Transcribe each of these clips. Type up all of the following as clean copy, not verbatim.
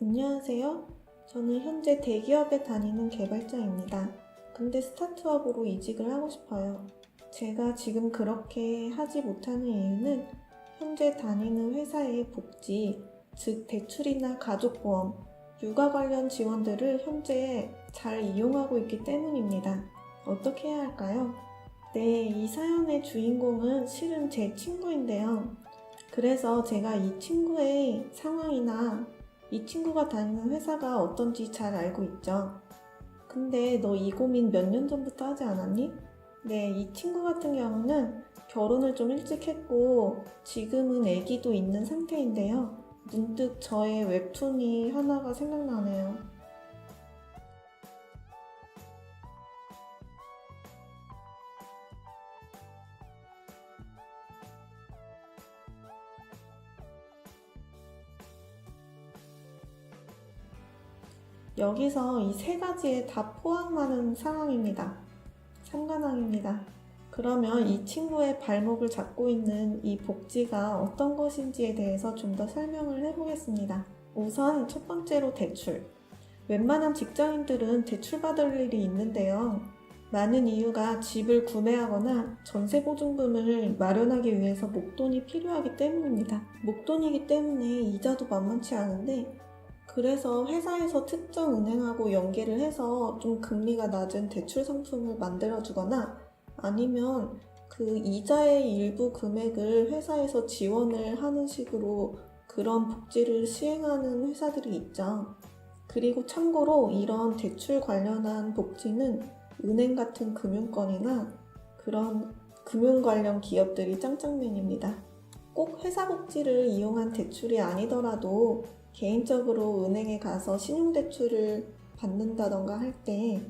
안녕하세요. 저는 현재 대기업에 다니는 개발자입니다. 근데 스타트업으로 이직을 하고 싶어요. 제가 지금 그렇게 하지 못하는 이유는 현재 다니는 회사의 복지, 즉 대출이나 가족보험, 육아 관련 지원들을 현재 잘 이용하고 있기 때문입니다. 어떻게 해야 할까요? 네, 이 사연의 주인공은 실은 제 친구인데요. 그래서 제가 이 친구의 상황이나 이 친구가 다니는 회사가 어떤지 잘 알고 있죠. 근데 너 이 고민 몇 년 전부터 하지 않았니? 네, 이 친구 같은 경우는 결혼을 좀 일찍 했고 지금은 아기도 있는 상태인데요. 문득 저의 웹툰이 하나가 생각나네요. 여기서 이 세 가지에 다 포함하는 상황입니다. 참관왕입니다. 그러면 이 친구의 발목을 잡고 있는 이 복지가 어떤 것인지에 대해서 좀 더 설명을 해보겠습니다. 우선 첫 번째로 대출. 웬만한 직장인들은 대출받을 일이 있는데요. 많은 이유가 집을 구매하거나 전세보증금을 마련하기 위해서 목돈이 필요하기 때문입니다. 목돈이기 때문에 이자도 만만치 않은데 그래서 회사에서 특정 은행하고 연계를 해서 좀 금리가 낮은 대출 상품을 만들어주거나 아니면 그 이자의 일부 금액을 회사에서 지원을 하는 식으로 그런 복지를 시행하는 회사들이 있죠. 그리고 참고로 이런 대출 관련한 복지는 은행 같은 금융권이나 그런 금융 관련 기업들이 짱짱맨입니다. 꼭 회사 복지를 이용한 대출이 아니더라도 개인적으로 은행에 가서 신용대출을 받는다던가 할 때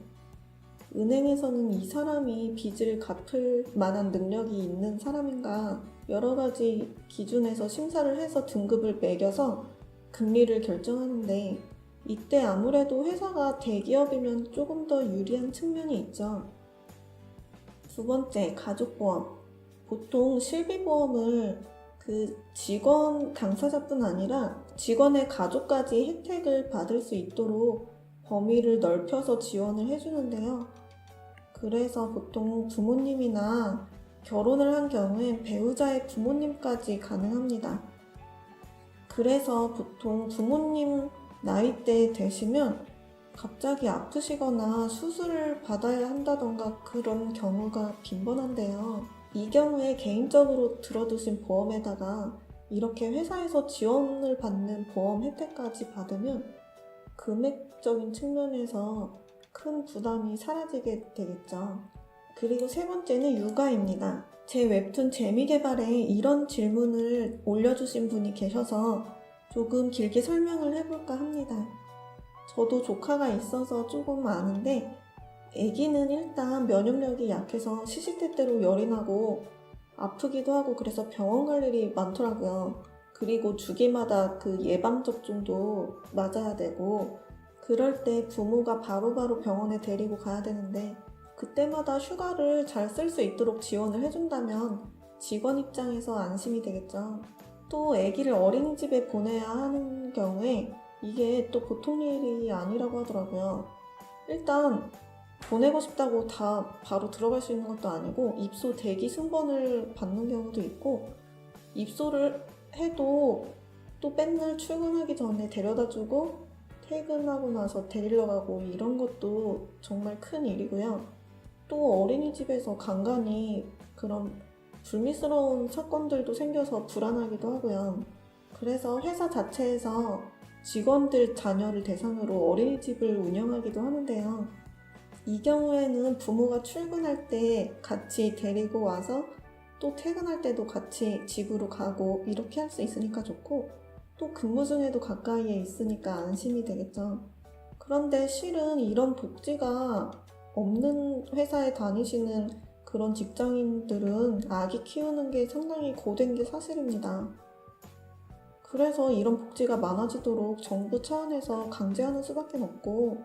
은행에서는 이 사람이 빚을 갚을 만한 능력이 있는 사람인가 여러 가지 기준에서 심사를 해서 등급을 매겨서 금리를 결정하는데 이때 아무래도 회사가 대기업이면 조금 더 유리한 측면이 있죠. 두 번째, 가족보험. 보통 실비보험을 그 직원 당사자뿐 아니라 직원의 가족까지 혜택을 받을 수 있도록 범위를 넓혀서 지원을 해주는데요. 그래서 보통 부모님이나 결혼을 한 경우엔 배우자의 부모님까지 가능합니다. 그래서 보통 부모님 나이대 되시면 갑자기 아프시거나 수술을 받아야 한다던가 그런 경우가 빈번한데요. 이 경우에 개인적으로 들어두신 보험에다가 이렇게 회사에서 지원을 받는 보험 혜택까지 받으면 금액적인 측면에서 큰 부담이 사라지게 되겠죠. 그리고 세 번째는 육아입니다. 제 웹툰 재미개발에 이런 질문을 올려주신 분이 계셔서 조금 길게 설명을 해볼까 합니다. 저도 조카가 있어서 조금 아는데 아기는 일단 면역력이 약해서 시시때때로 열이 나고 아프기도 하고 그래서 병원 갈 일이 많더라고요. 그리고 주기마다 그 예방접종도 맞아야 되고 그럴 때 부모가 바로바로 병원에 데리고 가야 되는데 그때마다 휴가를 잘 쓸 수 있도록 지원을 해준다면 직원 입장에서 안심이 되겠죠. 또 아기를 어린이집에 보내야 하는 경우에 이게 또 보통 일이 아니라고 하더라고요. 일단 보내고 싶다고 다 바로 들어갈 수 있는 것도 아니고 입소 대기 승번을 받는 경우도 있고 입소를 해도 또 맨날 출근하기 전에 데려다주고 퇴근하고 나서 데리러 가고 이런 것도 정말 큰 일이고요. 또 어린이집에서 간간히 그런 불미스러운 사건들도 생겨서 불안하기도 하고요. 그래서 회사 자체에서 직원들 자녀를 대상으로 어린이집을 운영하기도 하는데요. 이 경우에는 부모가 출근할 때 같이 데리고 와서 또 퇴근할 때도 같이 집으로 가고 이렇게 할 수 있으니까 좋고 또 근무 중에도 가까이에 있으니까 안심이 되겠죠. 그런데 실은 이런 복지가 없는 회사에 다니시는 그런 직장인들은 아기 키우는 게 상당히 고된 게 사실입니다. 그래서 이런 복지가 많아지도록 정부 차원에서 강제하는 수밖에 없고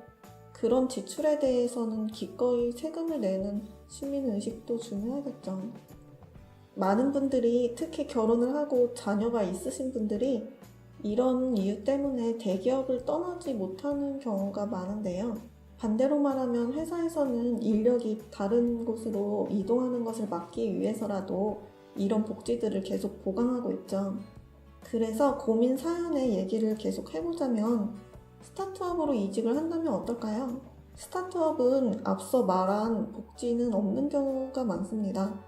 그런 지출에 대해서는 기꺼이 세금을 내는 시민의식도 중요하겠죠. 많은 분들이 특히 결혼을 하고 자녀가 있으신 분들이 이런 이유 때문에 대기업을 떠나지 못하는 경우가 많은데요. 반대로 말하면 회사에서는 인력이 다른 곳으로 이동하는 것을 막기 위해서라도 이런 복지들을 계속 보강하고 있죠. 그래서 고민 사연의 얘기를 계속 해보자면 스타트업으로 이직을 한다면 어떨까요? 스타트업은 앞서 말한 복지는 없는 경우가 많습니다.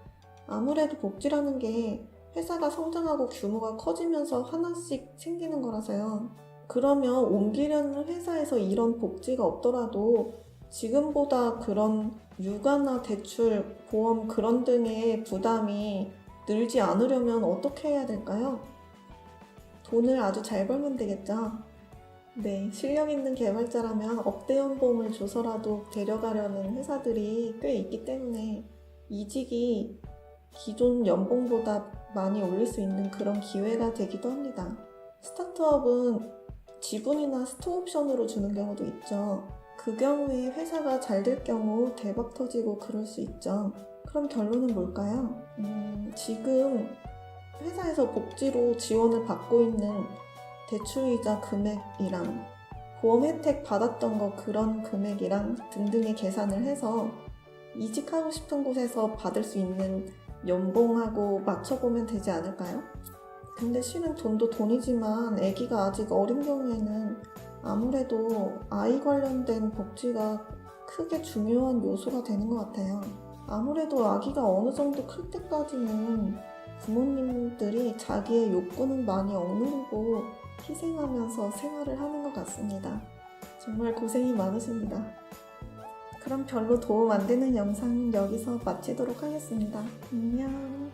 아무래도 복지라는 게 회사가 성장하고 규모가 커지면서 하나씩 생기는 거라서요. 그러면 옮기려는 회사에서 이런 복지가 없더라도 지금보다 그런 육아나 대출, 보험 그런 등의 부담이 늘지 않으려면 어떻게 해야 될까요? 돈을 아주 잘 벌면 되겠죠? 네, 실력 있는 개발자라면 억대 연봉을 줘서라도 데려가려는 회사들이 꽤 있기 때문에 이직이 기존 연봉보다 많이 올릴 수 있는 그런 기회가 되기도 합니다. 스타트업은 지분이나 스톡옵션으로 주는 경우도 있죠. 그 경우에 회사가 잘 될 경우 대박 터지고 그럴 수 있죠. 그럼 결론은 뭘까요? 지금 회사에서 복지로 지원을 받고 있는 대출이자 금액이랑 보험 혜택 받았던 거 그런 금액이랑 등등의 계산을 해서 이직하고 싶은 곳에서 받을 수 있는 연봉하고 맞춰보면 되지 않을까요? 근데 실은 돈도 돈이지만 아기가 아직 어린 경우에는 아무래도 아이 관련된 복지가 크게 중요한 요소가 되는 것 같아요. 아무래도 아기가 어느 정도 클 때까지는 부모님들이 자기의 욕구는 많이 억누르고 희생하면서 생활을 하는 것 같습니다. 정말 고생이 많으십니다. 그럼 별로 도움 안 되는 영상은 여기서 마치도록 하겠습니다. 안녕.